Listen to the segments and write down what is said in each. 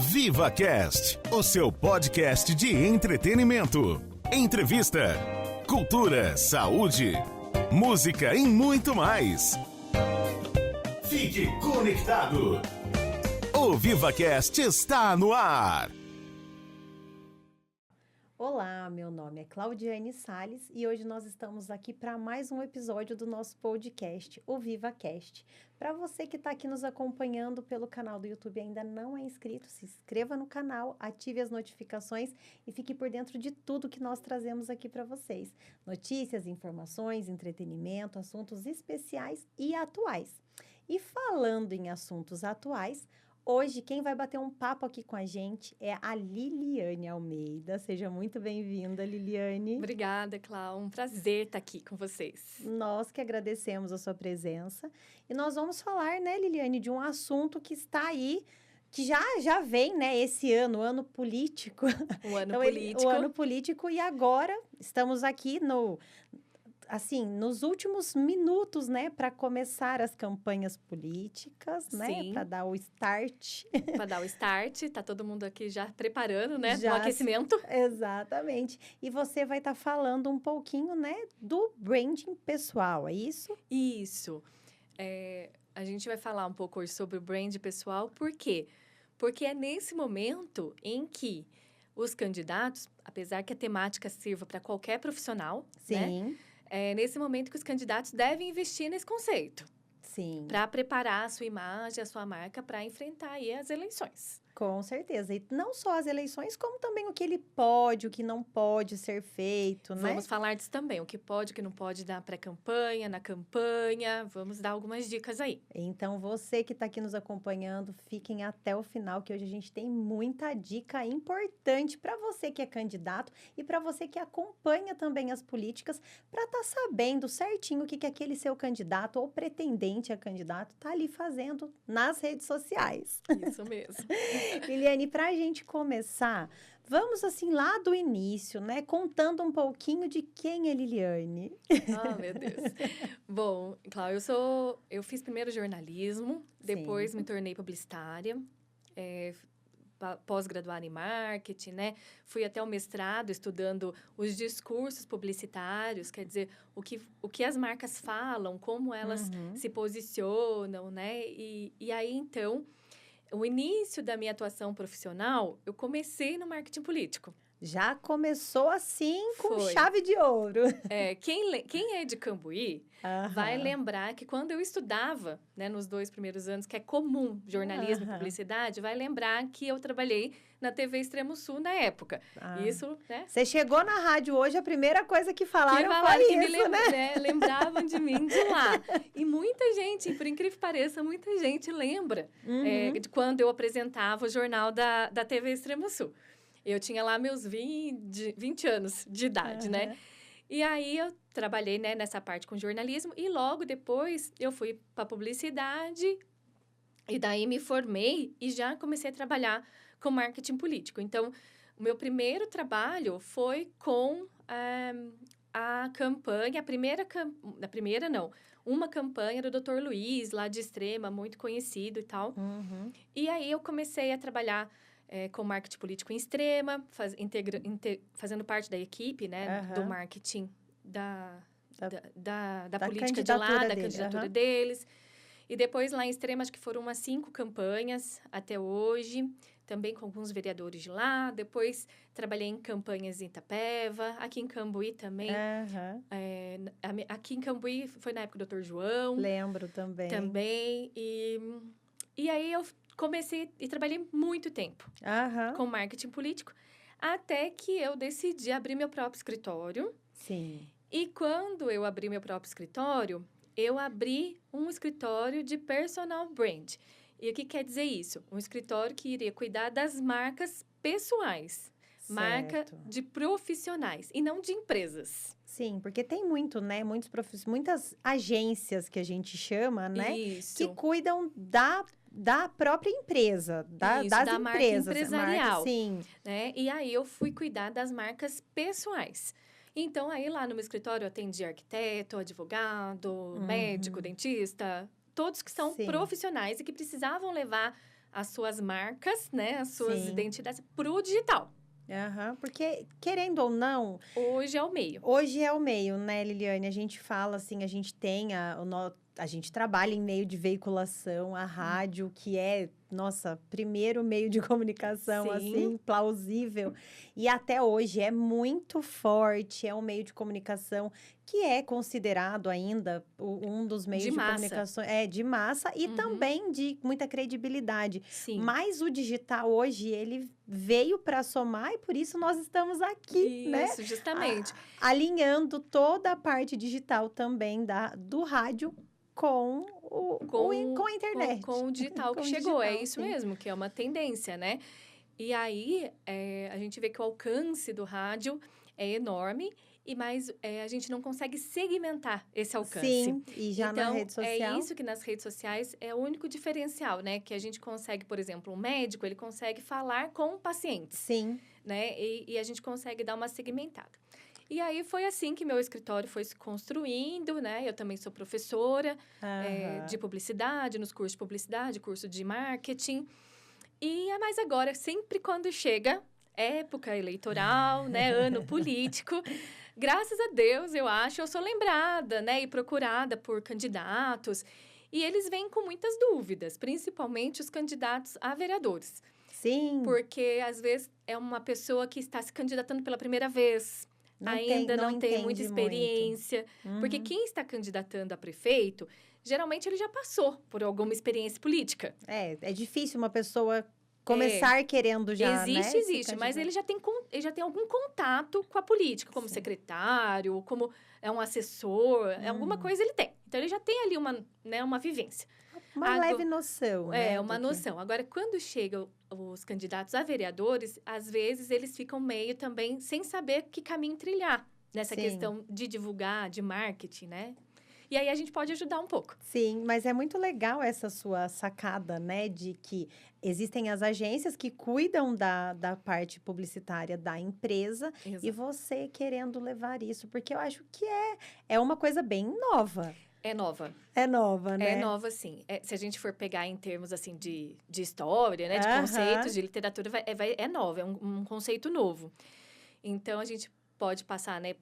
VivaCast, o seu podcast de entretenimento, entrevista, cultura, saúde, música e muito mais. Fique conectado. O VivaCast está no ar. Olá, meu nome é Claudiane Salles e hoje nós estamos aqui para mais um episódio do nosso podcast, o VivaCast. Para você que está aqui nos acompanhando pelo canal do YouTube e ainda não é inscrito, se inscreva no canal, ative as notificações e fique por dentro de tudo que nós trazemos aqui para vocês. Notícias, informações, entretenimento, assuntos especiais e atuais. E falando em assuntos atuais, hoje, quem vai bater um papo aqui com a gente é a Liliane Almeida. Seja muito bem-vinda, Liliane. Obrigada, Clau. Um prazer estar aqui com vocês. Nós que agradecemos a sua presença. E nós vamos falar, né, Liliane, de um assunto que está aí, que já vem, né, esse ano, o ano político. O ano então, político. O ano político, e agora estamos aqui nos últimos minutos, né, para começar as campanhas políticas, né, para dar o start. Para dar o start, tá todo mundo aqui já preparando, né, Já, no aquecimento. Exatamente. E você vai estar falando um pouquinho, né, do branding pessoal, é isso? Isso. A gente vai falar um pouco hoje sobre o brand pessoal, por quê? Porque é nesse momento em que os candidatos, apesar que a temática sirva para qualquer profissional, Sim. né? É nesse momento que os candidatos devem investir nesse conceito. Sim. Para preparar a sua imagem, a sua marca para enfrentar aí as eleições. Com certeza. E não só as eleições, como também o que ele pode, o que não pode ser feito, né? Vamos falar disso também, o que pode, o que não pode na pré-campanha, na campanha. Vamos dar algumas dicas aí. Então, você que está aqui nos acompanhando, fiquem até o final, que hoje a gente tem muita dica importante para você que é candidato e para você que acompanha também as políticas, para estar sabendo certinho o que aquele seu candidato ou pretendente a candidato está ali fazendo nas redes sociais. Isso mesmo. Liliane, para a gente começar, vamos assim lá do início, né? Contando um pouquinho de quem é Liliane. Ah, meu Deus. Bom, Cláudia, eu fiz primeiro jornalismo, depois me tornei publicitária, pós-graduada em marketing, né? Fui até o mestrado estudando os discursos publicitários, quer dizer, o que as marcas falam, como elas se posicionam, né? E aí, então, o início da minha atuação profissional, eu comecei no marketing político. Já começou assim, com Foi. chave de ouro. Quem é de Cambuí vai lembrar que quando eu estudava, né, nos 2 primeiros anos, que é comum jornalismo e publicidade, vai lembrar que eu trabalhei na TV Extremo Sul na época. Isso, né? Você chegou na rádio hoje, a primeira coisa que falaram foi isso, me né? Lembravam de mim de lá. E muita gente, por incrível que pareça, muita gente lembra de quando eu apresentava o jornal da TV Extremo Sul. Eu tinha lá meus 20 anos de idade, né? E aí, eu trabalhei, né, nessa parte com jornalismo. E logo depois, eu fui para publicidade. E daí, me formei e já comecei a trabalhar com marketing político. Então, o meu primeiro trabalho foi com a campanha... Uma campanha do Dr. Luiz, lá de Extrema, muito conhecido e tal. E aí, eu comecei a trabalhar com marketing político em Extrema, fazendo parte da equipe, né, do marketing da política de lá, da candidatura deles. E depois, lá em Extrema, acho que foram umas 5 campanhas até hoje, também com alguns vereadores de lá. Depois, trabalhei em campanhas em Itapeva, aqui em Cambuí também. Aqui em Cambuí foi na época do Dr. João. Lembro também. E aí, eu comecei e trabalhei muito tempo com marketing político, até que eu decidi abrir meu próprio escritório. Sim. E quando eu abri meu próprio escritório, eu abri um escritório de personal brand. E o que quer dizer isso? Um escritório que iria cuidar das marcas pessoais. Certo. Marca de profissionais e não de empresas. Sim, porque tem muitas agências que a gente chama, né? Isso. Que cuidam da própria empresa, das da empresas. marca empresarial. Sim. Né? E aí, eu fui cuidar das marcas pessoais. Então, aí lá no meu escritório, eu atendi arquiteto, advogado, médico, dentista, todos que são profissionais e que precisavam levar as suas marcas, né? As suas Sim. identidades pro digital. Porque, querendo ou não, Hoje é o meio. hoje é o meio, né, Liliane? A gente fala assim, a gente tem a gente trabalha em meio de veiculação, a rádio, que é, nossa, primeiro meio de comunicação, Sim. assim, plausível. E até hoje é muito forte, é um meio de comunicação que é considerado ainda um dos meios De de massa. comunicação, de massa e também de muita credibilidade. Sim. Mas o digital hoje, ele veio para somar e por isso nós estamos aqui, né? Isso, justamente. Alinhando toda a parte digital também do rádio com com a internet. Com o digital Com que o chegou. digital, É isso sim. mesmo, que é uma tendência, né? E aí, a gente vê que o alcance do rádio é enorme, mas a gente não consegue segmentar esse alcance. Sim, e já então, na rede social. é isso que nas redes sociais é o único diferencial, né? Que a gente consegue, por exemplo, um médico, ele consegue falar com pacientes, Sim. né? E a gente consegue dar uma segmentada. E aí, foi assim que meu escritório foi se construindo, né? Eu também sou professora de publicidade, nos cursos de publicidade, curso de marketing. Mas agora, sempre quando chega época eleitoral, né? Ano político, graças a Deus, eu sou lembrada, né? E procurada por candidatos. E eles vêm com muitas dúvidas, principalmente os candidatos a vereadores. Sim. Porque, às vezes, é uma pessoa que está se candidatando pela primeira vez. Ainda não tem muita experiência. Muito. Porque quem está candidatando a prefeito, geralmente ele já passou por alguma experiência política. É difícil uma pessoa começar querendo já, Existe, mas ele já tem algum contato com a política, como secretário, como um assessor, alguma coisa ele tem. Então, ele já tem ali uma vivência. Uma leve noção, né? Uma noção. Agora, quando chegam os candidatos a vereadores, às vezes eles ficam meio também sem saber que caminho trilhar nessa questão de divulgar, de marketing, né? E aí, a gente pode ajudar um pouco. Sim, mas é muito legal essa sua sacada, né? De que existem as agências que cuidam da parte publicitária da empresa. Exato. E você querendo levar isso, porque eu acho que é uma coisa bem nova. É nova. É nova, né? É nova, sim. Se a gente for pegar em termos, assim, de história, né? De Aham. conceitos, de literatura, é nova, é um conceito novo. Então, a gente pode passar, né,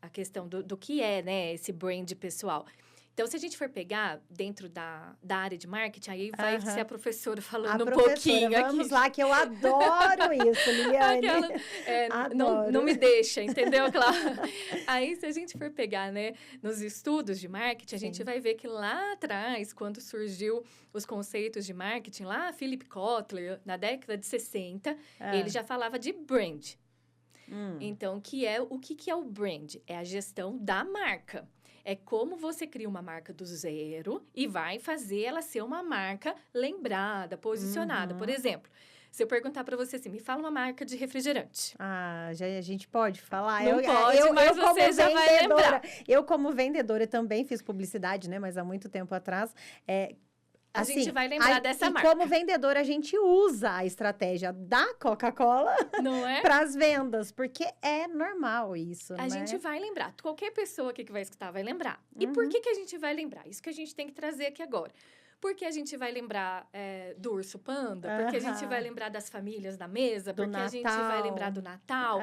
a questão do que é, né, esse brand pessoal. Então, se a gente for pegar dentro da área de marketing, aí vai ser a professora falando um pouquinho aqui. Vamos lá, que eu adoro isso, Liliane. Não me deixa, entendeu, Cláudia? Aí, se a gente for pegar, né, nos estudos de marketing, a gente vai ver que lá atrás, quando surgiu os conceitos de marketing, lá, Philip Kotler, na década de 60, ele já falava de brand. Então, o que é o brand? É a gestão da marca. É como você cria uma marca do zero e vai fazer ela ser uma marca lembrada, posicionada. Por exemplo, se eu perguntar para você assim, me fala uma marca de refrigerante. A gente pode falar? Não pode, mas você já vai lembrar. Eu, como vendedora, também fiz publicidade, né? Mas há muito tempo atrás. A gente vai lembrar dessa marca. E como vendedora, a gente usa a estratégia da Coca-Cola para as vendas, porque é normal isso, A gente vai lembrar. Qualquer pessoa aqui que vai escutar vai lembrar. E por que a gente vai lembrar? Isso que a gente tem que trazer aqui agora. Porque a gente vai lembrar do urso panda, porque a gente vai lembrar das famílias na mesa, porque a gente vai lembrar do Natal,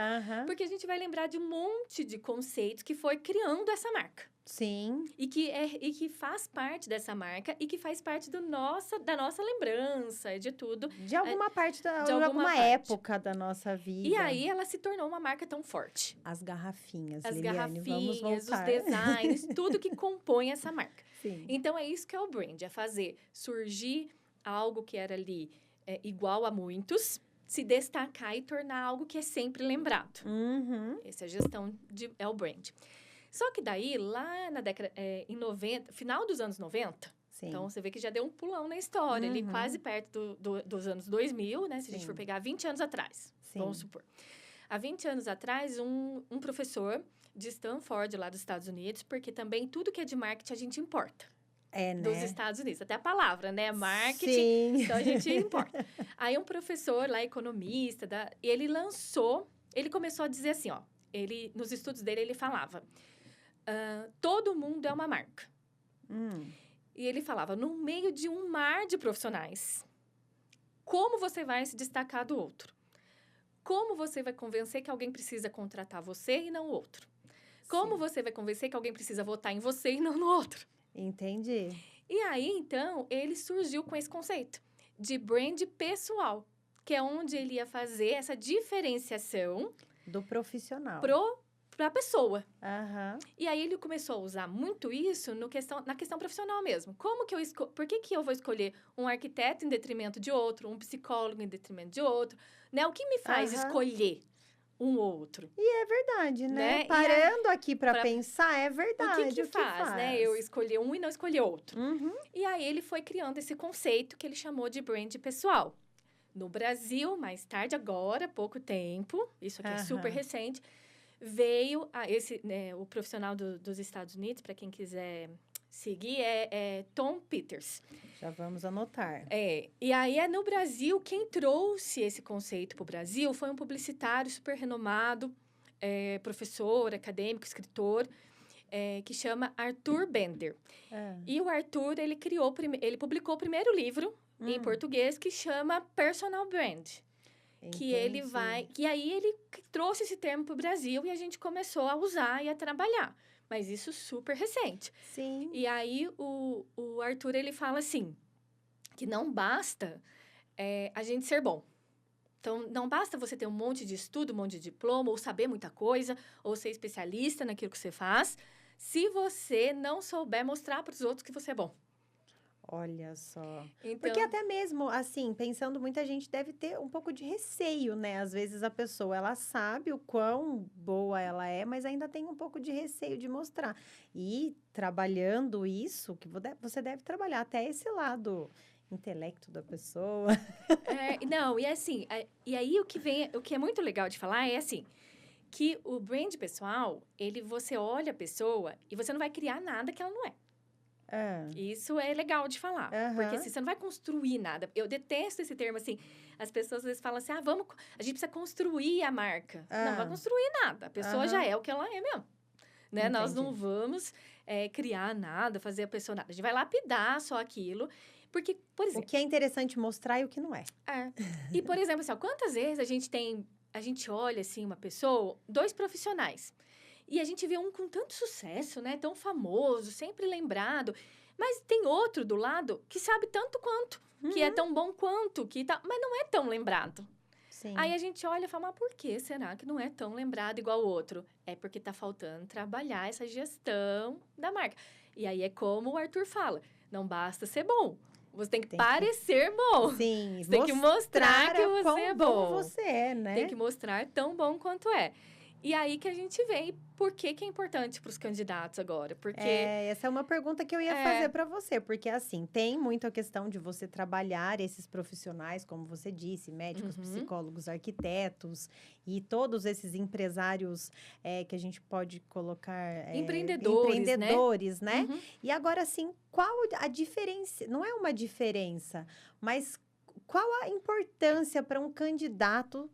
porque a gente vai lembrar de um monte de conceitos que foi criando essa marca. Sim. E que faz parte dessa marca e que faz parte da nossa lembrança, de tudo. De alguma parte, de alguma época da nossa vida. E aí, ela se tornou uma marca tão forte. As garrafinhas, As Liliane, vamos voltar. os designs, tudo que compõe essa marca. Sim. Então, é isso que é o brand, é fazer surgir algo que era ali igual a muitos, se destacar e tornar algo que é sempre lembrado. Essa é a gestão, é o brand. Só que daí, lá na década, em 90, final dos anos 90, então você vê que já deu um pulão na história, ali quase perto dos anos 2000, né? Se a gente for pegar 20 anos atrás, vamos supor. Há 20 anos atrás, um professor de Stanford, lá dos Estados Unidos, porque também tudo que é de marketing a gente importa. Dos Estados Unidos. Até a palavra, né? Marketing. Sim. Então, a gente importa. Aí, um professor lá, economista, ele começou a dizer assim, ó. Nos estudos dele, ele falava... todo mundo é uma marca. E ele falava, no meio de um mar de profissionais, como você vai se destacar do outro. Como você vai convencer que alguém precisa contratar você e não o outro. Como você vai convencer que alguém precisa votar em você e não no outro. Entendi. E aí, então, ele surgiu com esse conceito de brand pessoal, que é onde ele ia fazer essa diferenciação Do profissional. para a pessoa. Aham. E aí, ele começou a usar muito isso na questão profissional mesmo. Como que por que eu vou escolher um arquiteto em detrimento de outro, um psicólogo em detrimento de outro? Né? O que me faz escolher um outro? E é verdade, né? Né? Parando aqui para pensar, é verdade. O que faz, né? Eu escolher um e não escolher outro. Uhum. E aí, ele foi criando esse conceito que ele chamou de brand pessoal. No Brasil, mais tarde, agora, há pouco tempo, isso aqui é super recente, veio o profissional dos Estados Unidos, para quem quiser seguir, é Tom Peters. Já vamos anotar. E aí, no Brasil, quem trouxe esse conceito para o Brasil foi um publicitário super renomado, professor, acadêmico, escritor, que chama Arthur Bender. E o Arthur, ele publicou o primeiro livro em português que chama Personal Brand. Que ele vai... E aí, ele trouxe esse termo para o Brasil e a gente começou a usar e a trabalhar. Mas isso super recente. Sim. E aí, o Arthur, ele fala assim, que não basta a gente ser bom. Então, não basta você ter um monte de estudo, um monte de diploma, ou saber muita coisa, ou ser especialista naquilo que você faz, se você não souber mostrar para os outros que você é bom. Olha só. Então, Porque até mesmo, assim, pensando, muita gente deve ter um pouco de receio, né? Às vezes a pessoa, ela sabe o quão boa ela é, mas ainda tem um pouco de receio de mostrar. E trabalhando isso, que você deve trabalhar até esse lado intelecto da pessoa. Não, e assim, e aí o que é muito legal de falar é assim, que o brand pessoal, você olha a pessoa e você não vai criar nada que ela não é. Isso é legal de falar. Porque assim, você não vai construir nada. Eu detesto esse termo, assim. As pessoas às vezes falam assim, a gente precisa construir a marca. Não vai construir nada. A pessoa já é o que ela é mesmo. Né? Nós não vamos criar nada, fazer a pessoa nada. A gente vai lapidar só aquilo. Porque, por exemplo... O que é interessante mostrar e o que não é. E, por exemplo, assim, quantas vezes a gente olha, assim, uma pessoa, 2 profissionais... E a gente vê um com tanto sucesso, né? Tão famoso, sempre lembrado. Mas tem outro do lado que sabe tanto quanto. Que é tão bom quanto. Mas não é tão lembrado. Sim. Aí a gente olha e fala, mas por que será que não é tão lembrado igual o outro? É porque tá faltando trabalhar essa gestão da marca. E aí é como o Arthur fala. Não basta ser bom. Você tem que parecer bom. Sim. Você tem que mostrar que você é bom. Você é, né? Tem que mostrar tão bom quanto é. E aí que a gente vê por que é importante para os candidatos agora. Porque... essa é uma pergunta que eu ia fazer para você. Porque, assim, tem muito a questão de você trabalhar esses profissionais, como você disse, médicos, psicólogos, arquitetos e todos esses empresários que a gente pode colocar... empreendedores, né? E agora, assim, qual a diferença? Não é uma diferença, mas qual a importância para um candidato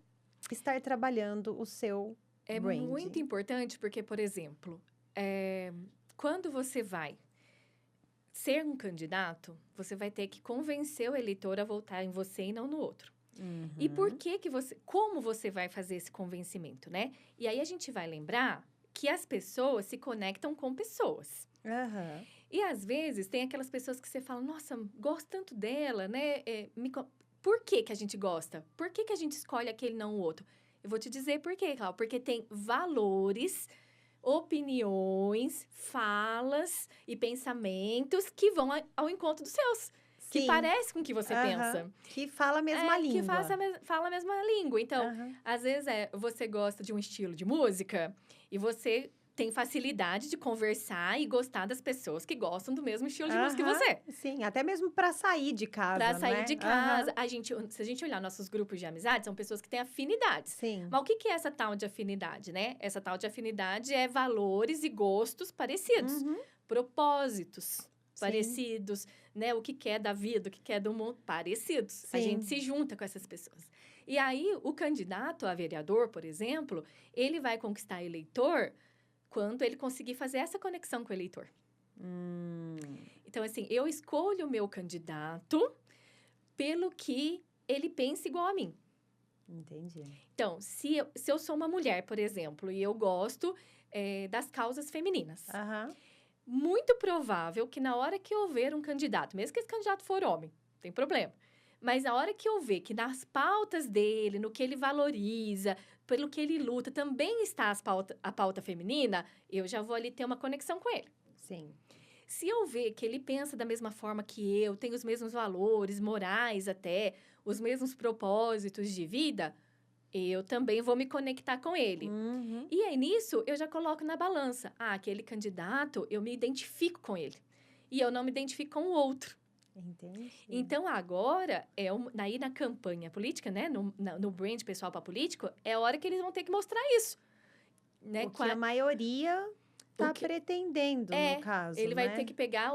estar trabalhando o seu brand? Muito importante porque, por exemplo, quando você vai ser um candidato, você vai ter que convencer o eleitor a votar em você e não no outro. E por como você vai fazer esse convencimento, né? E aí a gente vai lembrar que as pessoas se conectam com pessoas. E às vezes tem aquelas pessoas que você fala, nossa, gosto tanto dela, né? Por que a gente gosta? Por que a gente escolhe aquele e não o outro? Eu vou te dizer por quê, Cláudia. Porque tem valores, opiniões, falas e pensamentos que vão ao encontro dos seus. Sim. Que parecem com o que você pensa. Que fala a mesma língua. Que fala a mesma língua. Então, às vezes, você gosta de um estilo de música e você tem facilidade de conversar e gostar das pessoas que gostam do mesmo estilo de música que você. Sim, até mesmo para sair de casa, Para sair de casa. Se a gente olhar nossos grupos de amizade, são pessoas que têm afinidades. Sim. Mas o que é essa tal de afinidade, né? Essa tal de afinidade é valores e gostos parecidos. Propósitos parecidos, né? O que é da vida, o que é do mundo, parecidos. Sim. A gente se junta com essas pessoas. E aí, o candidato a vereador, por exemplo, ele vai conquistar eleitor quando ele conseguir fazer essa conexão com o eleitor. Então, assim, eu escolho o meu candidato pelo que ele pensa igual a mim. Entendi. Então, se eu sou uma mulher, por exemplo, e eu gosto das causas femininas, Aham. muito provável que na hora que eu ver um candidato, mesmo que esse candidato for homem, não tem problema, mas na hora que eu ver que nas pautas dele, no que ele valoriza, pelo que ele luta, também está a pauta feminina, eu já vou ali ter uma conexão com ele. Sim. Se eu ver que ele pensa da mesma forma que eu, tem os mesmos valores morais até, os mesmos propósitos de vida, eu também vou me conectar com ele. Uhum. E aí, nisso, eu já coloco na balança. Aquele candidato, eu me identifico com ele. E eu não me identifico com o outro. Entendi. Então, agora, aí na campanha política, né? No brand pessoal para político, é a hora que eles vão ter que mostrar isso. Né? O que a maioria está pretendendo, no caso, ele vai né? ter que pegar,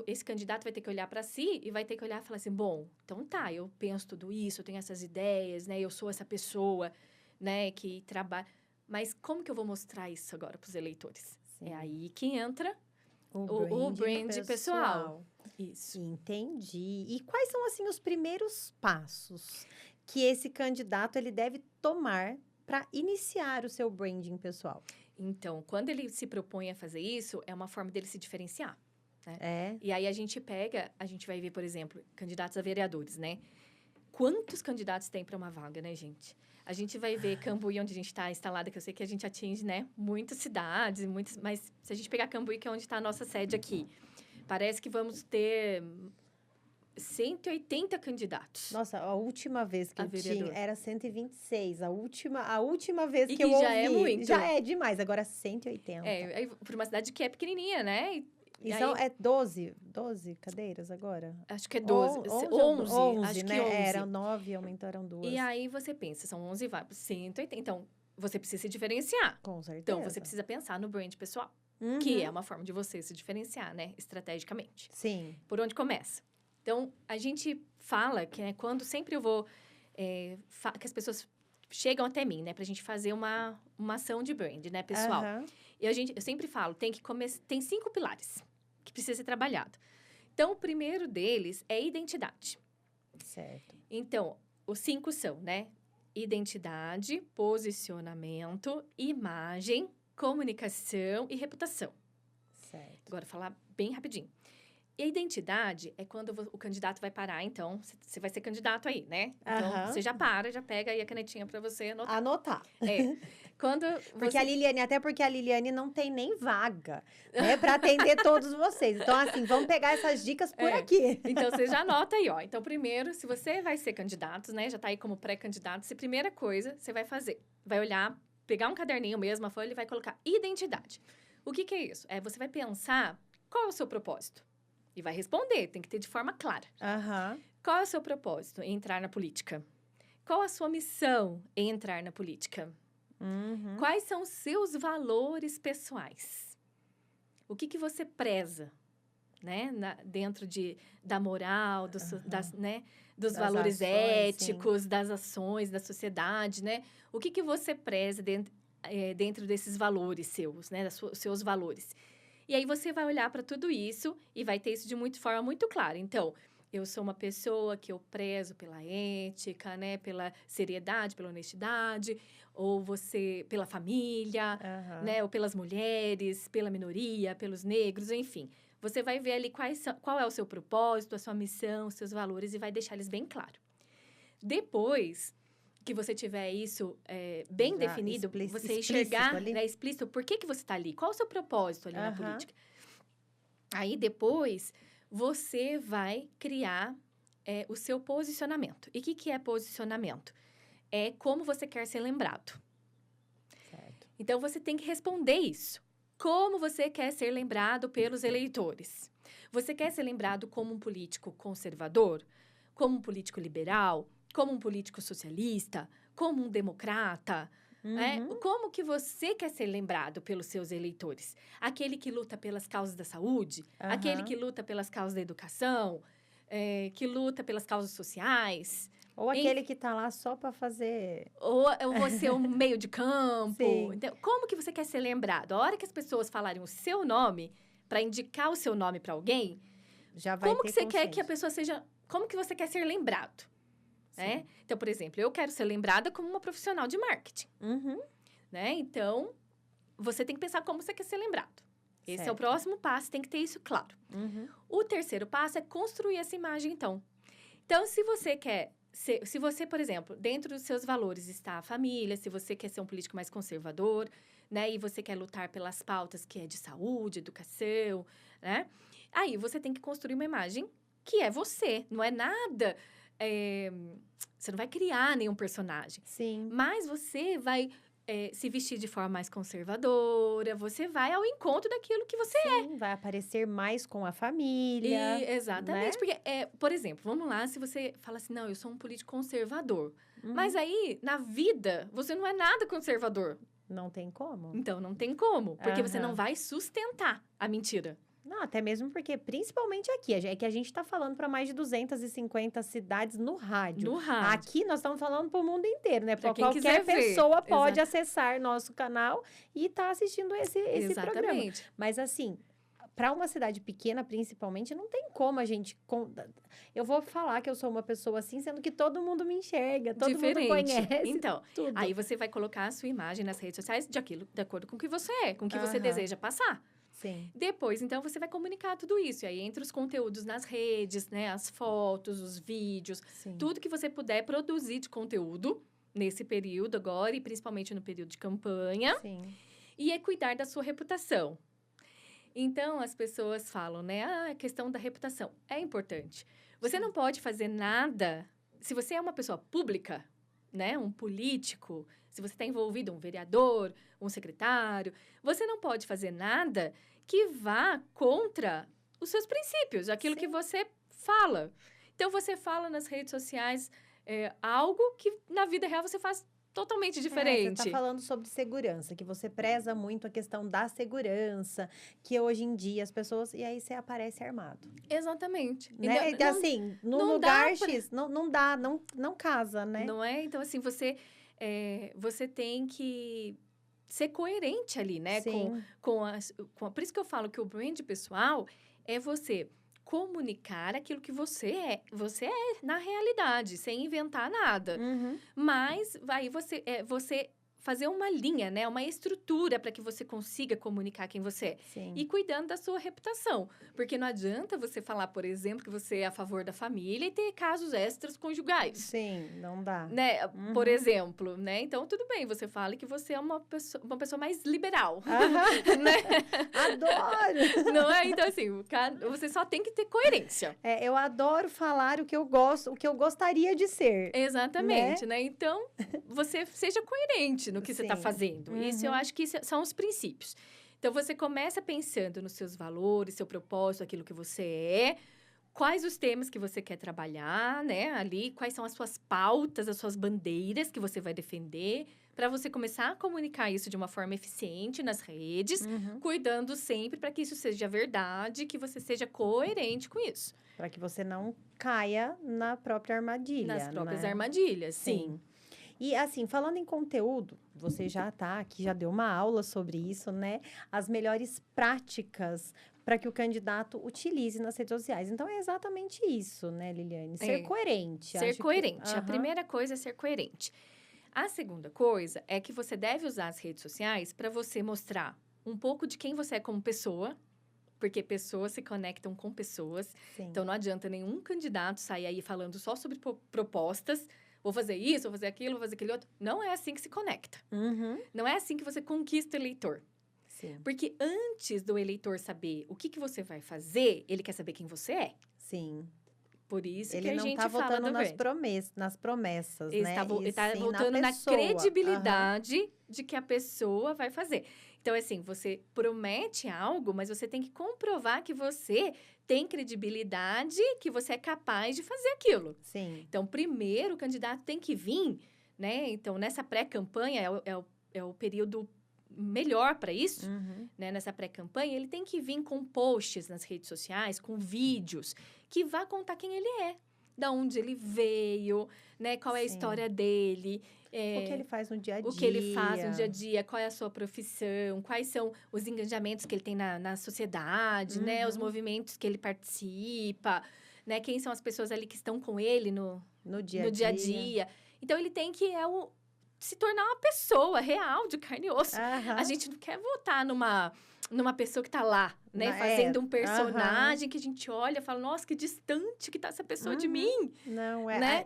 esse candidato vai ter que olhar para si e vai ter que olhar e falar assim, bom, então tá, eu penso tudo isso, eu tenho essas ideias, né? Eu sou essa pessoa, né? Que trabalha. Mas como que eu vou mostrar isso agora para os eleitores? Sim. É aí que entra o brand pessoal. Isso. Entendi. E quais são, assim, os primeiros passos que esse candidato ele deve tomar para iniciar o seu branding pessoal? Então, quando ele se propõe a fazer isso, é uma forma dele se diferenciar. Né? É. E aí a gente vai ver, por exemplo, candidatos a vereadores, né? Quantos candidatos tem para uma vaga, né, gente? A gente vai ver Cambuí, onde a gente está instalada, que eu sei que a gente atinge, né, muitas cidades, mas se a gente pegar Cambuí, que é onde está a nossa sede aqui, parece que vamos ter 180 candidatos. Nossa, a última vez que A eu vereador. tinha era 126. A última vez E que eu que ouvi. já é muito. Já é demais, agora 180. Aí, por uma cidade que é pequenininha, né? E são 12 cadeiras agora? Acho que é 12. 11, acho né? que 11. Eram 9, aumentaram 2. E aí você pensa, são 11 vagas, 180. Então, você precisa se diferenciar. Com certeza. Então, você precisa pensar no brand pessoal, Uhum. que é uma forma de você se diferenciar, né? Estrategicamente. Sim. Por onde começa? Então, a gente fala que sempre eu vou... que as pessoas chegam até mim, né? Pra gente fazer uma ação de brand, né, pessoal? Aham. E eu sempre falo, tem 5 pilares que precisa ser trabalhado. Então, o primeiro deles é identidade. Certo. Então, os 5 são, né? Identidade, posicionamento, imagem, comunicação e reputação. Certo. Agora, falar bem rapidinho. E a identidade é quando o candidato vai parar, então, você vai ser candidato aí, né? Então, Aham. você já pega aí a canetinha para você anotar. Anotar. Quando Porque até porque a Liliane não tem nem vaga, né, para atender todos vocês. Então, assim, vamos pegar essas dicas por aqui. Então, você já anota aí, ó. Então, primeiro, se você vai ser candidato, né, já tá aí como pré-candidato, primeira coisa você vai fazer, vai olhar, pegar um caderninho mesmo, a folha, e vai colocar identidade. O que é isso? Você vai pensar qual é o seu propósito. E vai responder, tem que ter de forma clara. Aham. Qual é o seu propósito em entrar na política? Qual a sua missão em entrar na política? Uhum. Quais são os seus valores pessoais? O que você preza, né? Dentro da moral, dos Das valores ações, éticos, das ações, da sociedade, né? O que você preza dentro desses valores seus, né? Os seus valores. E aí, você vai olhar para tudo isso e vai ter isso de forma muito clara. Então, eu sou uma pessoa que eu prezo pela ética, né? Pela seriedade, pela honestidade. Ou você, pela família, né? Ou pelas mulheres, pela minoria, pelos negros, enfim. Você vai ver ali qual é o seu propósito, a sua missão, os seus valores e vai deixar eles bem claro. Depois que você tiver isso bem Já definido, você enxergar, né, explícito, por que você está ali? Qual o seu propósito ali na política? Aí, depois, você vai criar o seu posicionamento. E o que é posicionamento? É como você quer ser lembrado. Certo. Então, você tem que responder isso. Como você quer ser lembrado pelos eleitores? Você quer ser lembrado como um político conservador? Como um político liberal? Como um político socialista? Como um democrata? Como que você quer ser lembrado pelos seus eleitores? Aquele que luta pelas causas da saúde? Aquele que luta pelas causas da educação? Que luta pelas causas sociais? Ou aquele que está lá só para fazer... Ou você é um meio de campo. Sim. Então, como que você quer ser lembrado? A hora que as pessoas falarem o seu nome, para indicar o seu nome para alguém, já vai como ter que você quer consenso. que a pessoa seja... Como que você quer ser lembrado? né? Então, por exemplo, eu quero ser lembrada como uma profissional de marketing, né? Então, você tem que pensar como você quer ser lembrado. Esse é o próximo passo, tem que ter isso claro. O terceiro passo é construir essa imagem, então. Então, se você quer... Se você, por exemplo, dentro dos seus valores está a família, se você quer ser um político mais conservador, né? E você quer lutar pelas pautas que é de saúde, educação, né? Aí, você tem que construir uma imagem que é você. Não é nada... você não vai criar nenhum personagem. Sim. Mas você vai... se vestir de forma mais conservadora, você vai ao encontro daquilo que você Sim, vai aparecer mais com a família. Exatamente, né? porque, por exemplo, vamos lá, se você fala assim, não, eu sou um político conservador. Mas aí, na vida, você não é nada conservador. Não tem como. Então, não tem como, porque você não vai sustentar a mentira. Não, até mesmo porque, principalmente aqui, é que a gente está falando para mais de 250 cidades no rádio. No rádio. Aqui nós estamos falando para o mundo inteiro, né? Pra quem Qualquer quiser ver. pessoa pode acessar nosso canal e tá assistindo esse programa. Exatamente. Mas assim, para uma cidade pequena, principalmente, não tem como a gente... Eu vou falar que eu sou uma pessoa assim, sendo que todo mundo me enxerga, todo mundo conhece. Então, tudo. aí você vai colocar a sua imagem nas redes sociais de acordo com o que você é, com o que você deseja passar. Sim. Depois, então, você vai comunicar tudo isso. E aí, entre os conteúdos nas redes, né? As fotos, os vídeos, tudo que você puder produzir de conteúdo nesse período agora, e principalmente no período de campanha. Sim. E é cuidar da sua reputação. Então, as pessoas falam, né? A questão da reputação é importante. Você não pode fazer nada... Se você é uma pessoa pública, né? Um político... Se você está envolvido, um vereador, um secretário, você não pode fazer nada que vá contra os seus princípios, aquilo que você fala. Então, você fala nas redes sociais algo que, na vida real, você faz totalmente diferente. Você está falando sobre segurança, que você preza muito a questão da segurança, que hoje em dia as pessoas... E aí, você aparece armado. Exatamente. Né? Então, assim, no lugar X, não dá, não casa, né? Não é? Então, assim, você tem que ser coerente ali, né? Sim. Por isso que eu falo que o brand pessoal é você comunicar aquilo que você é. Você é na realidade, sem inventar nada. Mas aí você fazer uma linha, né? Uma estrutura para que você consiga comunicar quem você é. Sim. E cuidando da sua reputação. Porque não adianta você falar, por exemplo, que você é a favor da família e ter casos extras conjugais. Sim, não dá. Né? Por exemplo, né? Então, tudo bem, você fala que você é uma pessoa mais liberal. Né? Adoro! Não é? Então, assim, você só tem que ter coerência. Eu adoro falar o que eu gosto, o que eu gostaria de ser. Exatamente, né? Então, você seja coerente no que você está Sim. fazendo. Isso, eu acho que são os princípios. Então, você começa pensando nos seus valores, seu propósito, aquilo que você é, quais os temas que você quer trabalhar, né? Ali, quais são as suas pautas, as suas bandeiras que você vai defender, para você começar a comunicar isso de uma forma eficiente nas redes, cuidando sempre para que isso seja verdade, que você seja coerente com isso. Para que você não caia na própria armadilha. Nas próprias né? armadilhas, sim. E, assim, falando em conteúdo, você já tá aqui, já deu uma aula sobre isso, né? As melhores práticas para que o candidato utilize nas redes sociais. Então, é exatamente isso, né, Liliane? Ser coerente. Ser coerente. A primeira coisa é ser coerente. A segunda coisa é que você deve usar as redes sociais para você mostrar um pouco de quem você é como pessoa, porque pessoas se conectam com pessoas. Sim. Então, não adianta nenhum candidato sair aí falando só sobre propostas. Vou fazer isso, vou fazer aquilo, vou fazer aquele outro. Não é assim que se conecta. Não é assim que você conquista o eleitor. Sim. Porque antes do eleitor saber o que você vai fazer, ele quer saber quem você é. Sim. Por isso Ele que a não gente tá fala votando do nas promessas, ele né? Ele está sim voltando na pessoa. credibilidade de que a pessoa vai fazer. Então, assim, você promete algo, mas você tem que comprovar que você tem credibilidade, que você é capaz de fazer aquilo. Sim. Então, primeiro, o candidato tem que vir, né? Então, nessa pré-campanha, é o período melhor para isso, né? Nessa pré-campanha, ele tem que vir com posts nas redes sociais, com vídeos, que vá contar quem ele é, da onde ele veio, né? Qual é a história dele. O que ele faz no dia a dia. O que ele faz no dia a dia, qual é a sua profissão, quais são os engajamentos que ele tem na sociedade, né? Os movimentos que ele participa, né? Quem são as pessoas ali que estão com ele No dia a no dia a dia. dia. Então, ele tem que se tornar uma pessoa real, de carne e osso. Aham. A gente não quer votar numa pessoa que tá lá, né? É, Fazendo um personagem que a gente olha e fala, nossa, que distante que tá essa pessoa de mim, Não, né?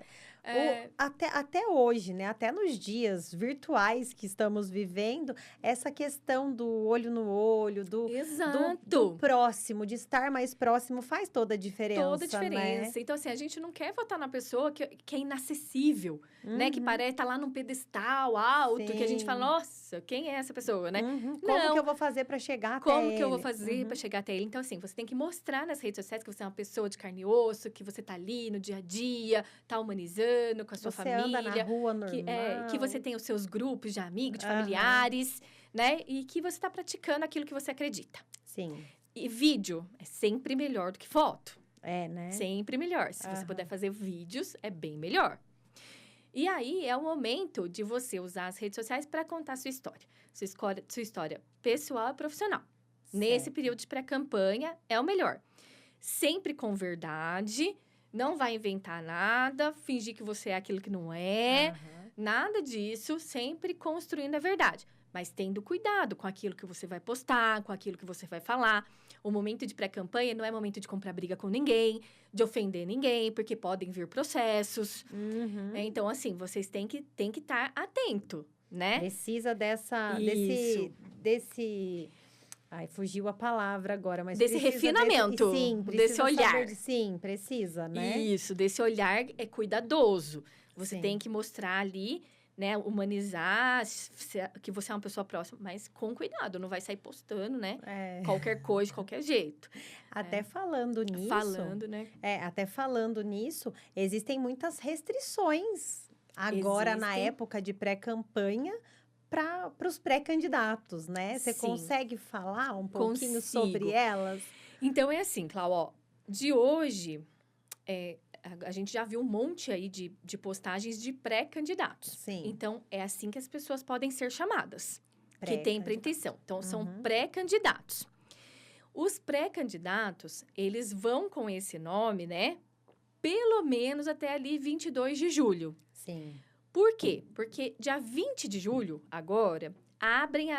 Até hoje, né? Até nos dias virtuais que estamos vivendo, essa questão do olho no olho, do Exato. próximo, de estar mais próximo, faz toda a diferença, Toda a diferença. né? Então, assim, a gente não quer votar na pessoa que é inacessível, né? Que parece estar lá num pedestal alto, que a gente fala, nossa, quem é essa pessoa, né? Como que eu vou fazer para chegar até Como ele? que eu vou fazer para chegar até ele? Então, assim, você tem que mostrar nas redes sociais que você é uma pessoa de carne e osso, que você tá ali no dia a dia, tá humanizando com a sua Você família. anda na rua normal. Que você tem os seus grupos de amigos, de familiares, né? E que você tá praticando aquilo que você acredita. Sim. E vídeo é sempre melhor do que foto. É, né? Sempre melhor. Se você puder fazer vídeos, é bem melhor. E aí, é o momento de você usar as redes sociais para contar a sua história. Sua história pessoal e profissional. Nesse período de pré-campanha, é o melhor. Sempre com verdade, não vai inventar nada, fingir que você é aquilo que não é. Nada disso, sempre construindo a verdade. Mas tendo cuidado com aquilo que você vai postar, com aquilo que você vai falar. O momento de pré-campanha não é momento de comprar briga com ninguém, de ofender ninguém, porque podem vir processos. Então, assim, vocês têm que estar atento, né? Precisa Isso. desse... Ai, fugiu a palavra agora, mas Desse precisa refinamento, sim, desse precisa olhar. saber sim, precisa, né? Isso, desse olhar é cuidadoso. Você Sim. tem que mostrar ali, né, humanizar que você é uma pessoa próxima, mas com cuidado, não vai sair postando, né? Qualquer coisa, de qualquer jeito. Até falando nisso... Falando, né? Até falando nisso, existem muitas restrições agora na época de pré-campanha para os pré-candidatos, né? Você Sim. consegue falar um pouquinho Consigo. sobre elas? Então, é assim, Clau, ó, de hoje, a gente já viu um monte aí de postagens de pré-candidatos. Sim. Então, é assim que as pessoas podem ser chamadas, que tem pretensão. Então, são Uhum. pré-candidatos. Os pré-candidatos, eles vão com esse nome, né? Pelo menos até ali 22 de julho. Sim. Por quê? Porque dia 20 de julho, agora, abrem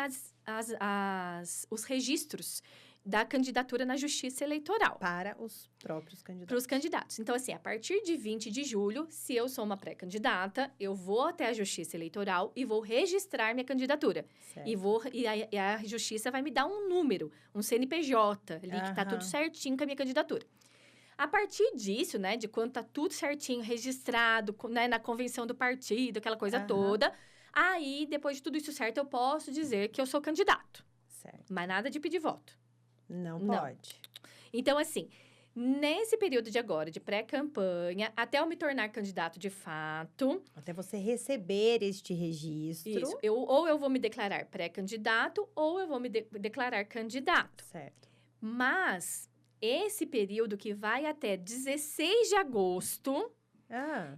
os registros da candidatura na Justiça Eleitoral. Para os próprios candidatos. Para os candidatos. Então, assim, a partir de 20 de julho, se eu sou uma pré-candidata, eu vou até a Justiça Eleitoral e vou registrar minha candidatura. Certo. E a Justiça vai me dar um número, um CNPJ, ali que tá tudo certinho com a minha candidatura. A partir disso, né, de quando tá tudo certinho, registrado, né, na convenção do partido, aquela coisa toda, aí, depois de tudo isso certo, eu posso dizer que eu sou candidato. Certo. Mas nada de pedir voto. Não pode. Então, assim, nesse período de agora, de pré-campanha, até eu me tornar candidato de fato... Até você receber este registro. Isso, ou eu vou me declarar pré-candidato, ou eu vou me declarar candidato. Certo. Mas... esse período que vai até 16 de agosto,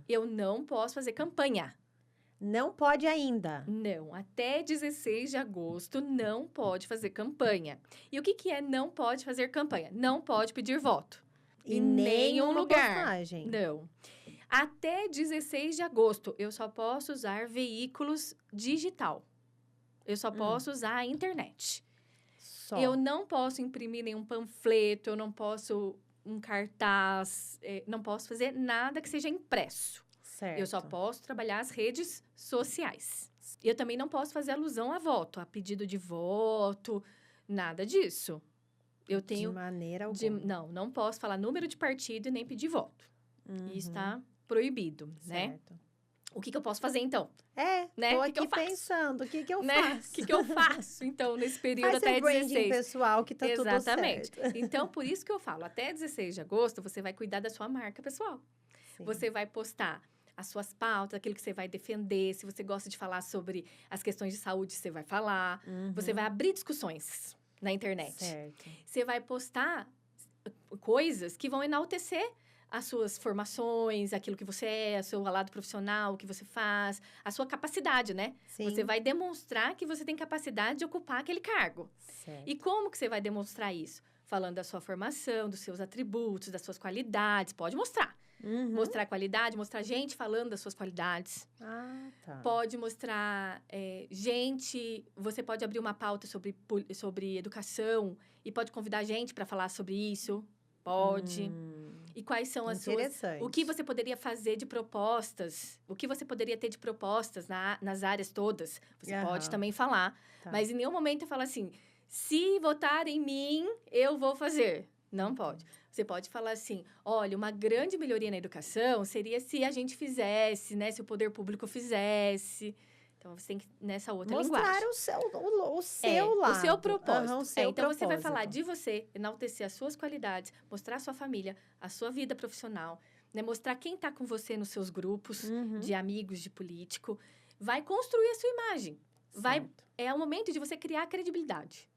eu não posso fazer campanha. Não pode ainda? Não, até 16 de agosto não pode fazer campanha. E o que é não pode fazer campanha? Não pode pedir voto. Em nenhum lugar. Postagem. Não. Até 16 de agosto, eu só posso usar veículos digital. Eu só posso usar a internet. Só. Eu não posso imprimir nenhum panfleto, eu não posso um cartaz, não posso fazer nada que seja impresso. Certo. Eu só posso trabalhar as redes sociais. Eu também não posso fazer alusão a voto, a pedido de voto, nada disso. Eu tenho... de maneira alguma. Não posso falar número de partido e nem pedir voto. Isso está proibido, né? Certo. O que eu posso fazer, então? Né? Tô Que aqui pensando, o que eu né? faço? O que eu faço, então, nesse período Faz até seu branding 16? pessoal que tá Exatamente. tudo certo. Então, por isso que eu falo, até 16 de agosto, você vai cuidar da sua marca pessoal. Sim. Você vai postar as suas pautas, aquilo que você vai defender. Se você gosta de falar sobre as questões de saúde, você vai falar. Você vai abrir discussões na internet. Certo. Você vai postar coisas que vão enaltecer as suas formações, aquilo que você é, o seu lado profissional, o que você faz, a sua capacidade, né? Sim. Você vai demonstrar que você tem capacidade de ocupar aquele cargo. Certo. E como que você vai demonstrar isso? Falando da sua formação, dos seus atributos, das suas qualidades, pode mostrar. Mostrar qualidade, mostrar gente falando das suas qualidades. Ah, tá. Pode mostrar gente... Você pode abrir uma pauta sobre educação e pode convidar gente para falar sobre isso. Pode. E quais são as suas... O que você poderia fazer de propostas? O que você poderia ter de propostas nas áreas todas? Você pode também falar. Tá. Mas em nenhum momento eu falo assim... Se votar em mim, eu vou fazer. Não pode. Você pode falar assim, olha, uma grande melhoria na educação seria se a gente fizesse, né? Se o poder público fizesse. Então, você tem que, nessa outra linguagem. Mostrar o seu lado. O seu propósito. O seu então, você vai propósito. falar de você, enaltecer as suas qualidades, mostrar a sua família, a sua vida profissional, né? Mostrar quem está com você nos seus grupos de amigos, de político. Vai construir a sua imagem. É o momento de você criar credibilidade.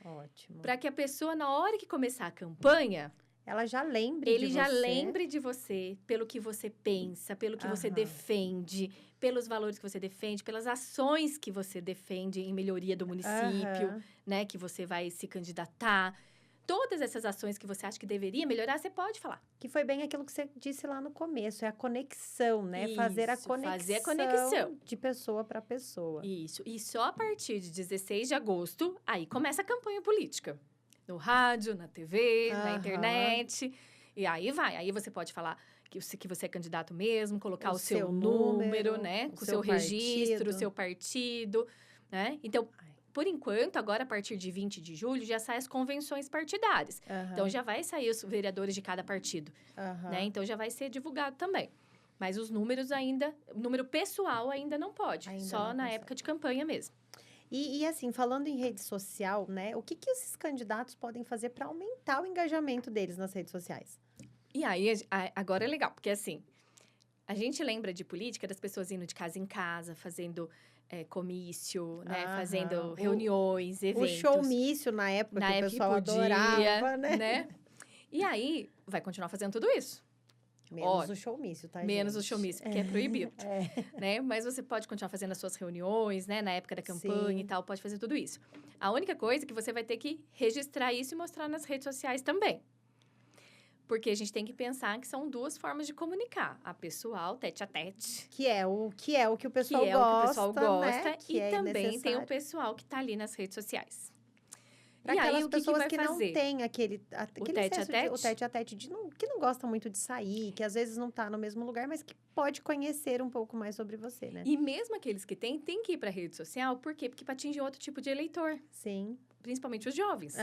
Ótimo. Para que a pessoa, na hora que começar a campanha... Ela já lembre Ele já lembre de você pelo que você pensa, pelo que você defende, pelos valores que você defende, pelas ações que você defende em melhoria do município, né? Que você vai se candidatar. Todas essas ações que você acha que deveria melhorar, você pode falar. Que foi bem aquilo que você disse lá no começo, é a conexão, né? Isso, fazer a conexão de pessoa para pessoa. Isso. E só a partir de 16 de agosto, aí começa a campanha política. No rádio, na TV, na internet. E aí vai. Aí você pode falar que você é candidato mesmo, colocar o seu número, né? Com o seu registro, o seu partido, né? Então, por enquanto, agora, a partir de 20 de julho, já saem as convenções partidárias. Então, já vai sair os vereadores de cada partido, né? Então, já vai ser divulgado também. Mas os números ainda... O número pessoal ainda não pode. Só na época de campanha mesmo. E assim, falando em rede social, né? O que esses candidatos podem fazer para aumentar o engajamento deles nas redes sociais? E aí, agora é legal, porque assim... A gente lembra de política das pessoas indo de casa em casa, fazendo comício, né? Fazendo reuniões, eventos. O showmício na época que o pessoal adorava, né? E aí, vai continuar fazendo tudo isso. Menos o showmício, tá, Menos gente? o showmício, porque é proibido. Né? Mas você pode continuar fazendo as suas reuniões, né? Na época da campanha e tal, pode fazer tudo isso. A única coisa é que você vai ter que registrar isso e mostrar nas redes sociais também. Porque a gente tem que pensar que são duas formas de comunicar. A pessoal, tete a tete. Que é o que o pessoal gosta, o que o pessoal gosta. Né? E também tem o pessoal que tá ali nas redes sociais. Para aquelas pessoas que não têm aquele tete-a-tete? O tete-a-tete que não gostam muito de sair, que às vezes não tá no mesmo lugar, mas que pode conhecer um pouco mais sobre você, né? E mesmo aqueles que tem que ir para a rede social. Por quê? Porque para atingir outro tipo de eleitor. Sim. Principalmente os jovens,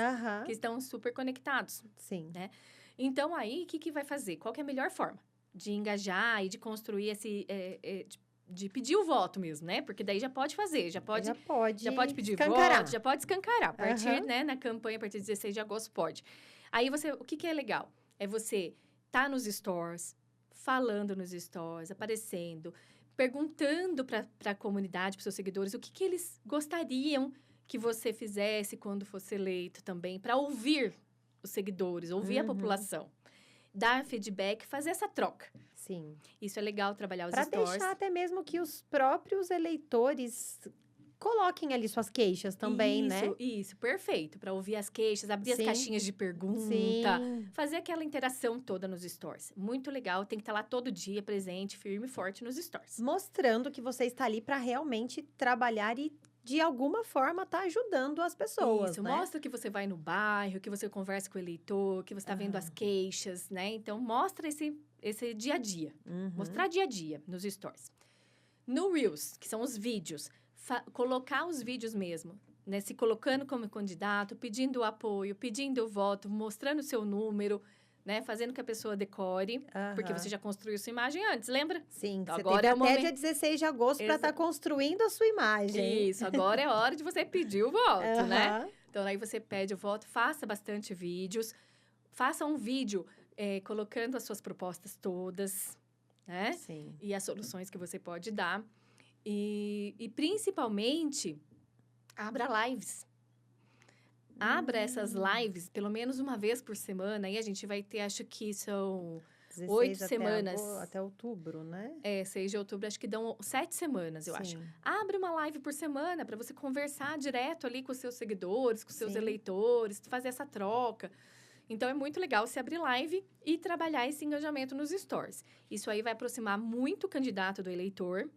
que estão super conectados. Sim. Né? Então, aí, o que vai fazer? Qual que é a melhor forma de engajar e de construir esse... de pedir o voto mesmo, né? Porque daí já pode fazer, já pode pedir voto, já pode escancarar. A partir, né, na campanha, a partir de 16 de agosto, pode. Aí, o que é legal? É você tá nos stores, falando nos stores, aparecendo, perguntando para a comunidade, para os seus seguidores, o que eles gostariam que você fizesse quando fosse eleito também, para ouvir os seguidores, ouvir a população. Dar feedback, fazer essa troca. Sim. Isso é legal, trabalhar os pra stores. Para deixar até mesmo que os próprios eleitores coloquem ali suas queixas também, né? Isso, perfeito. Para ouvir as queixas, abrir as caixinhas de pergunta. Fazer aquela interação toda nos stores. Muito legal, tem que estar lá todo dia, presente, firme e forte nos stores. Mostrando que você está ali para realmente trabalhar e de alguma forma tá ajudando as pessoas, Isso, né? mostra que você vai no bairro, que você conversa com o eleitor, que você está vendo as queixas, né? Então, mostra esse dia a dia. Mostrar dia a dia nos stores. No Reels, que são os vídeos, colocar os vídeos mesmo, né? Se colocando como candidato, pedindo apoio, pedindo o voto, mostrando o seu número, né? Fazendo que a pessoa decore, porque você já construiu sua imagem antes, lembra? Sim, então, você agora teve até dia 16 de agosto para estar construindo a sua imagem. Isso, agora é hora de você pedir o voto, né? Então, aí você pede o voto, faça bastante vídeos, faça um vídeo colocando as suas propostas todas, né? Sim. E as soluções que você pode dar. E principalmente, abra lives. Abra essas lives, pelo menos uma vez por semana. Aí a gente vai ter, acho que são 8 semanas. Até outubro, né? 6 de outubro, acho que dão 7 semanas, eu acho. Abre uma live por semana para você conversar direto ali com os seus seguidores, com os seus eleitores, fazer essa troca. Então, é muito legal você abrir live e trabalhar esse engajamento nos stories. Isso aí vai aproximar muito o candidato do eleitor.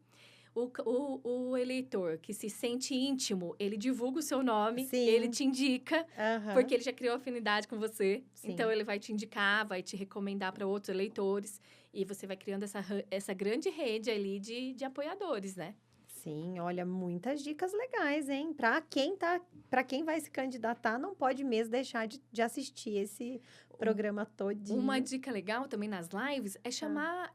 O eleitor que se sente íntimo, ele divulga o seu nome, Sim. ele te indica, Aham. porque ele já criou afinidade com você. Sim. Então, ele vai te indicar, vai te recomendar para outros eleitores. E você vai criando essa grande rede ali de apoiadores, né? Sim, olha, muitas dicas legais, hein? Para quem vai se candidatar, não pode mesmo deixar de assistir esse programa todinho. Uma dica legal também nas lives é chamar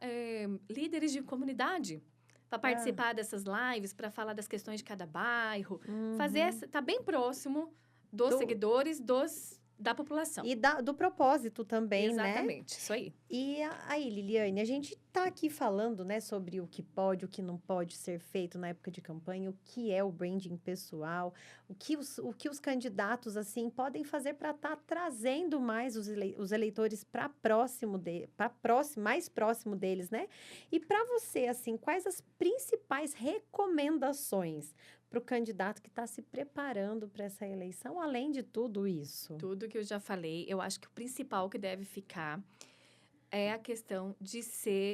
líderes de comunidade para participar dessas lives, para falar das questões de cada bairro. Tá bem próximo dos seguidores da população. E do propósito também, né? Exatamente, isso aí. E aí, Liliane, a gente tá aqui falando, né, sobre o que pode, o que não pode ser feito na época de campanha, o que é o branding pessoal, o que os candidatos, assim, podem fazer para estar trazendo mais os eleitores para mais próximo deles, né? E para você, assim, quais as principais recomendações para o candidato que está se preparando para essa eleição, além de tudo isso? Tudo que eu já falei, eu acho que o principal que deve ficar é a questão de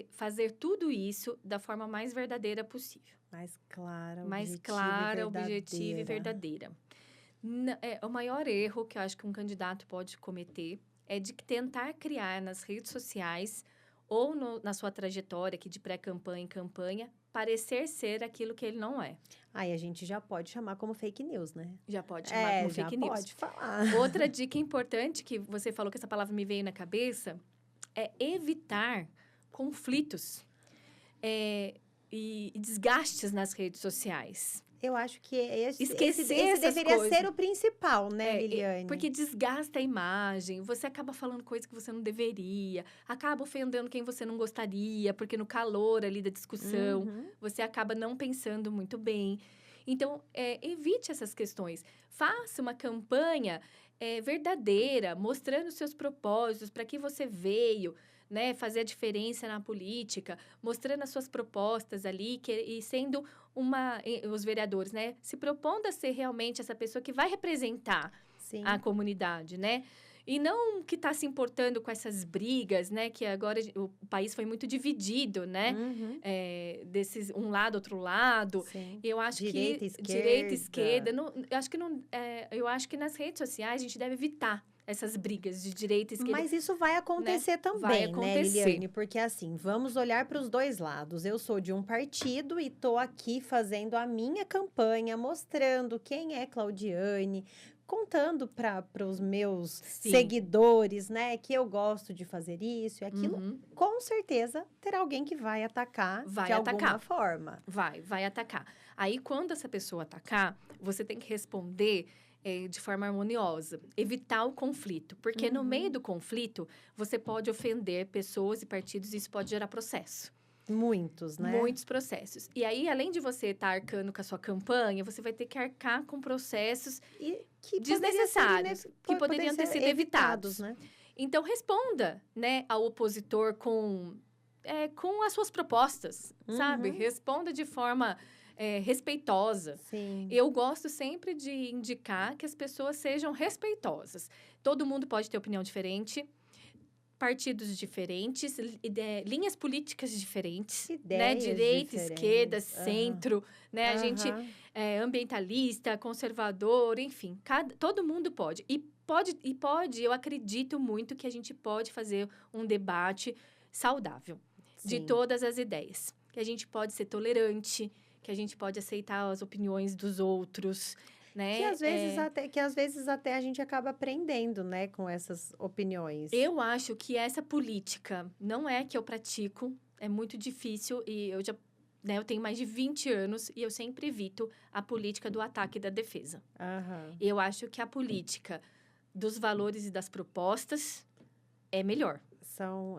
fazer tudo isso da forma mais verdadeira possível. Mais clara, objetiva e verdadeira. O maior erro que eu acho que um candidato pode cometer é de tentar criar nas redes sociais ou na sua trajetória aqui de pré-campanha e campanha, parecer ser aquilo que ele não é. Aí a gente já pode chamar como fake news, né? Já pode chamar como fake news. Pode falar. Outra dica importante que você falou que essa palavra me veio na cabeça é evitar conflitos e desgastes nas redes sociais. Eu acho que esse Esquecer deveria coisas. ser o principal, né, Liliane? Porque desgasta a imagem, você acaba falando coisas que você não deveria, acaba ofendendo quem você não gostaria, porque no calor ali da discussão, você acaba não pensando muito bem. Então, evite essas questões. Faça uma campanha verdadeira, mostrando seus propósitos, para que você veio, né, fazer a diferença na política, mostrando as suas propostas ali e sendo os vereadores, né, se propondo a ser realmente essa pessoa que vai representar a comunidade, né? E não que está se importando com essas brigas, né? Que agora o país foi muito dividido, né? Desses um lado, outro lado. Sim. Eu acho Direita, esquerda. Eu acho que nas redes sociais a gente deve evitar essas brigas de direita e esquerda. Mas isso vai acontecer também, né, Liliane? Porque assim, vamos olhar para os dois lados. Eu sou de um partido e estou aqui fazendo a minha campanha, mostrando quem é Claudiane, contando para os meus seguidores, né, que eu gosto de fazer isso e aquilo. Com certeza terá alguém que vai atacar alguma forma. Vai atacar. Aí, quando essa pessoa atacar, você tem que responder de forma harmoniosa, evitar o conflito. Porque no meio do conflito, você pode ofender pessoas e partidos e isso pode gerar processo. Muitos, né? Muitos processos. E aí, além de você estar arcando com a sua campanha, você vai ter que arcar com processos desnecessários, que poderiam ter sido evitados. Né? Então, responda, né, ao opositor com as suas propostas, sabe? Responda de forma respeitosa. Sim. Eu gosto sempre de indicar que as pessoas sejam respeitosas. Todo mundo pode ter opinião diferente, partidos diferentes, linhas políticas diferentes, né? Direita, esquerda, centro, né? A gente é ambientalista, conservador, enfim, todo mundo pode. Eu acredito muito que a gente pode fazer um debate saudável de todas as ideias. Que a gente pode ser tolerante, que a gente pode aceitar as opiniões dos outros, né? Que às vezes até a gente acaba aprendendo, né, com essas opiniões. Eu acho que essa política não é que eu pratico, é muito difícil e eu tenho mais de 20 anos e eu sempre evito a política do ataque e da defesa. Eu acho que a política dos valores e das propostas é melhor.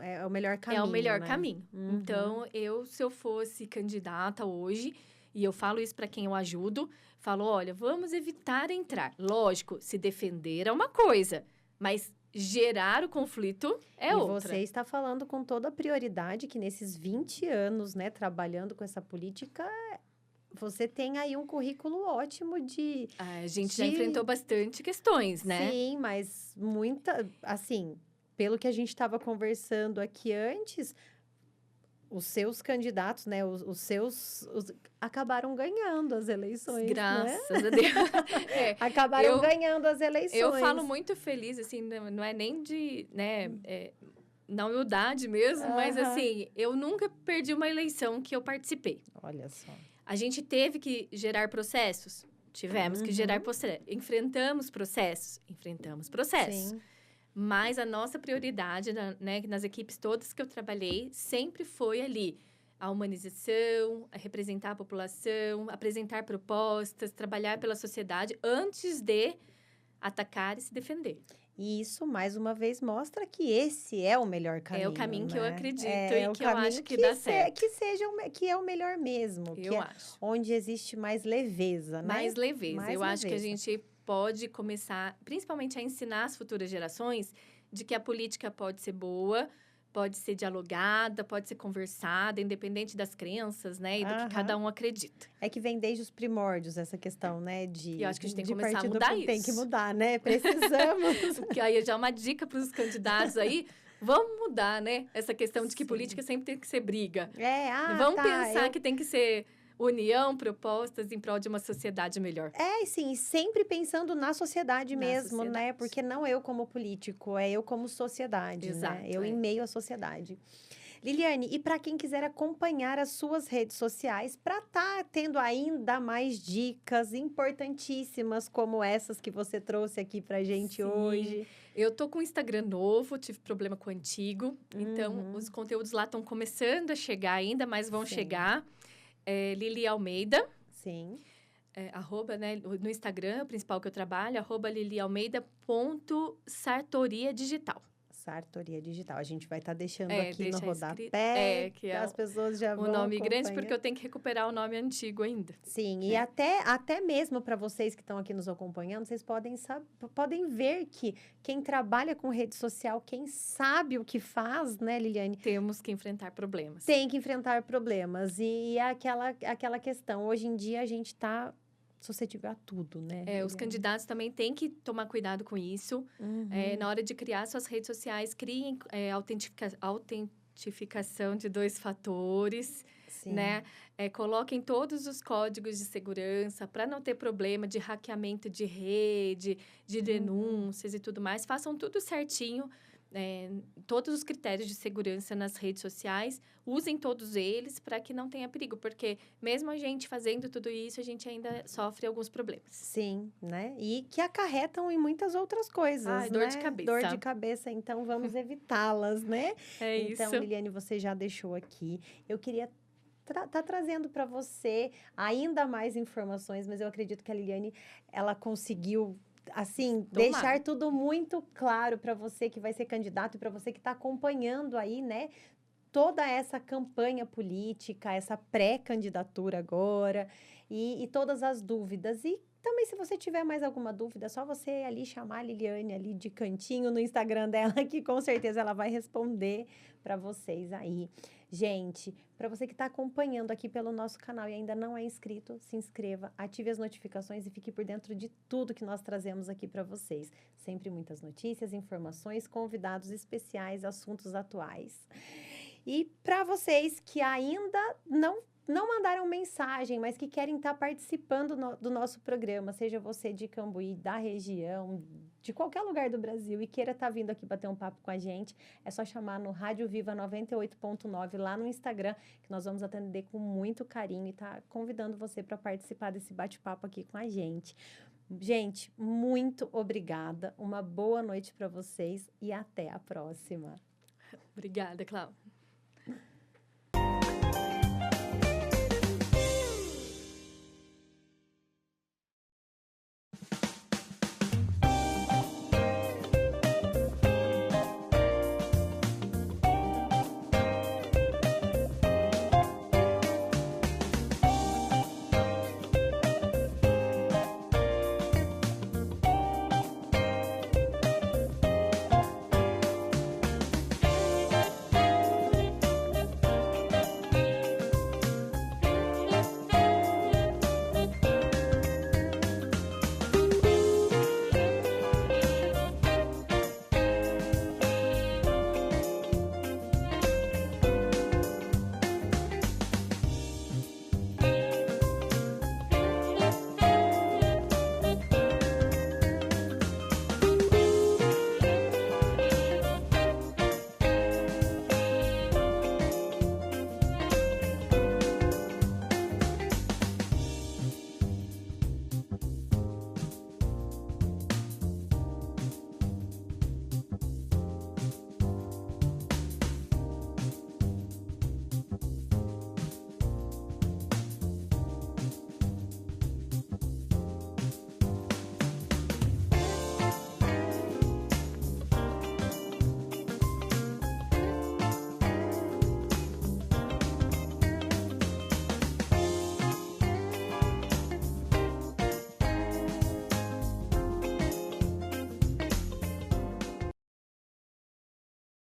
É o melhor caminho, É o melhor né? caminho. Então, se eu fosse candidata hoje, e eu falo isso para quem eu ajudo, falo, olha, vamos evitar entrar. Lógico, se defender é uma coisa, mas gerar o conflito é outra. E você está falando com toda a prioridade que nesses 20 anos, né, trabalhando com essa política, você tem aí um currículo ótimo de... A gente já enfrentou bastante questões, né? Sim, mas assim, pelo que a gente estava conversando aqui antes, os seus candidatos, né, acabaram ganhando as eleições, Graças né? a Deus. Acabaram ganhando as eleições. Eu falo muito feliz, assim, não é nem de, né, na humildade mesmo, mas assim, eu nunca perdi uma eleição que eu participei. Olha só. A gente teve que gerar processos? Tivemos que gerar processos. Enfrentamos processos? Enfrentamos processos. Sim. Mas a nossa prioridade, né, nas equipes todas que eu trabalhei, sempre foi ali a humanização, a representar a população, apresentar propostas, trabalhar pela sociedade antes de atacar e se defender. E isso, mais uma vez, mostra que esse é o melhor caminho. É o caminho que eu acredito e que eu acho que dá certo. Que é o melhor mesmo. Eu acho. Onde existe mais leveza, né? Mais leveza. Eu acho que a gente pode começar, principalmente, a ensinar as futuras gerações de que a política pode ser boa, pode ser dialogada, pode ser conversada, independente das crenças, né? E do que cada um acredita. É que vem desde os primórdios essa questão, né? E eu acho que a gente tem que começar a mudar isso. Tem que mudar, né? Precisamos. Porque aí já é uma dica para os candidatos aí. Vamos mudar, né? Essa questão de que política sempre tem que ser briga. Vamos pensar que tem que ser união, propostas em prol de uma sociedade melhor. Sim, sempre pensando na sociedade mesmo, né? Porque não eu como político, é eu como sociedade, Exato, né? Eu em meio à sociedade. Liliane, e para quem quiser acompanhar as suas redes sociais, para estar tendo ainda mais dicas importantíssimas como essas que você trouxe aqui pra gente hoje. Eu tô com um Instagram novo, tive problema com o antigo, então os conteúdos lá estão começando a chegar ainda, mas vão chegar. Lili Almeida. Sim. Arroba, né, no Instagram, o principal que eu trabalho, @lilialmeida.sartoriadigital. Sartoria Digital. A gente vai estar deixando aqui no rodapé, que as pessoas já vão o nome acompanhar. grande, porque eu tenho que recuperar o nome antigo ainda. Sim, e até mesmo para vocês que estão aqui nos acompanhando, vocês podem ver que quem trabalha com rede social, quem sabe o que faz, né, Liliane? Temos que enfrentar problemas. Tem que enfrentar problemas. E é aquela questão, hoje em dia a gente está suscetível a tudo, né? Os candidatos também têm que tomar cuidado com isso. Na hora de criar suas redes sociais, criem autentificação de 2 fatores, né? Coloquem todos os códigos de segurança para não ter problema de hackeamento de rede, de denúncias e tudo mais. Façam tudo certinho. Todos os critérios de segurança nas redes sociais, usem todos eles para que não tenha perigo, porque mesmo a gente fazendo tudo isso, a gente ainda sofre alguns problemas. Sim, né? E que acarretam em muitas outras coisas, dor de cabeça. Dor de cabeça, então vamos evitá-las, né? Então, isso. Liliane, você já deixou aqui. Eu queria tá trazendo para você ainda mais informações, mas eu acredito que a Liliane, ela conseguiu deixar tudo muito claro para você que vai ser candidato e para você que está acompanhando aí, né? Toda essa campanha política, essa pré-candidatura agora e todas as dúvidas. E também, se você tiver mais alguma dúvida, é só você ali chamar a Liliane ali de cantinho no Instagram dela, que com certeza ela vai responder para vocês aí. Gente, para você que está acompanhando aqui pelo nosso canal e ainda não é inscrito, se inscreva, ative as notificações e fique por dentro de tudo que nós trazemos aqui para vocês. Sempre muitas notícias, informações, convidados especiais, assuntos atuais. E para vocês que ainda não mandaram mensagem, mas que querem estar participando do nosso programa, seja você de Cambuí, da região, de qualquer lugar do Brasil e queira estar vindo aqui bater um papo com a gente, é só chamar no Rádio Viva 98.9 lá no Instagram, que nós vamos atender com muito carinho e tá convidando você para participar desse bate-papo aqui com a gente. Gente, muito obrigada, uma boa noite para vocês e até a próxima. Obrigada, Cláudia.